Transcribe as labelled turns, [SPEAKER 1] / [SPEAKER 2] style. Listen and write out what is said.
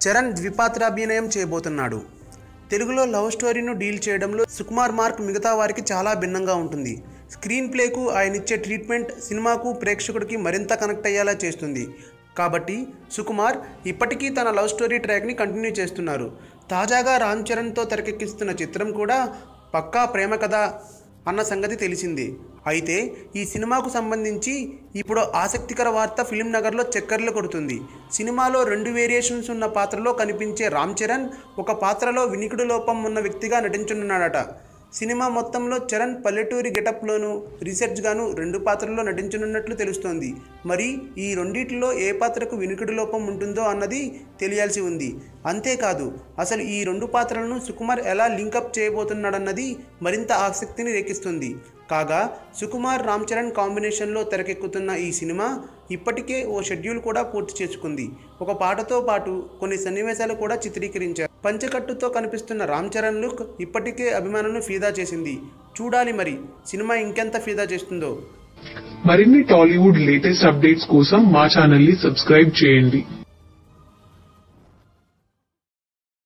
[SPEAKER 1] చరణ్ ద్విపాత్రాభినయం చేయబోతున్నాడు. తెలుగులో love స్టోరీను deal చేయడంలో సుకుమార్ మార్క్ మిగతా వారికి చాలా భిన్నంగా ఉంటుంది. స్క్రీన్ ప్లేకు ఆయన ఇచ్చే ట్రీట్మెంట్ సినిమాకు ప్రేక్షకుడికి మరింత కనెక్ట్ అయ్యేలా చేస్తుంది. కాబట్టి సుకుమార్ ఇప్పటికీ తన లవ్ స్టోరీ ట్రాక్ని కంటిన్యూ చేస్తున్నారు. తాజాగా రామ్ చరణ్తో తెరకెక్కిస్తున్న చిత్రం కూడా పక్కా ప్రేమ కథ అన్న సంగతి తెలిసింది. అయితే ఈ సినిమాకు సంబంధించి ఇప్పుడు ఆసక్తికర వార్త ఫిల్మ్ నగర్లో చక్కర్లు కొడుతుంది. సినిమాలో 2 వేరియేషన్స్ ఉన్న పాత్రలో కనిపించే రామ్ చరణ్ ఒక పాత్రలో వినికిడి లోపం ఉన్న వ్యక్తిగా నటించనున్నాడట. సినిమా మొత్తంలో చరణ్ పల్లెటూరి గెటప్లోనూ రీసెర్చ్గాను 2 పాత్రల్లో నటించనున్నట్లు తెలుస్తోంది. మరి ఈ రెండిటిలో ఏ పాత్రకు వినికిడి లోపం ఉంటుందో అన్నది తెలియాల్సి ఉంది. అంతేకాదు అసలు ఈ 2 పాత్రలను సుకుమార్ ఎలా లింకప్ చేయబోతున్నాడన్నది మరింత ఆసక్తిని రేకిస్తుంది. కాగా సుకుమార్ రామ్ చరణ్ కాంబినేషన్లో తెరకెక్కుతున్న ఈ సినిమా ఇప్పటికే ఓ షెడ్యూల్ కూడా పూర్తి చేసుకుంది. ఒక పాటతో పాటు కొన్ని సన్నివేశాలు కూడా చిత్రీకరించారు. పంచకట్టుతో కనిపిస్తున్న రామ్ చరణ్ లుక్ ఇప్పటికే అభిమానులను ఫిదా చేసింది. చూడాలి మరి సినిమా ఇంకెంత ఫిదా చేస్తుందో.
[SPEAKER 2] మరిన్ని టాలీవుడ్ లేటెస్ట్ అప్డేట్స్ కోసం మా ఛానల్ ని సబ్స్క్రైబ్ చేయండి.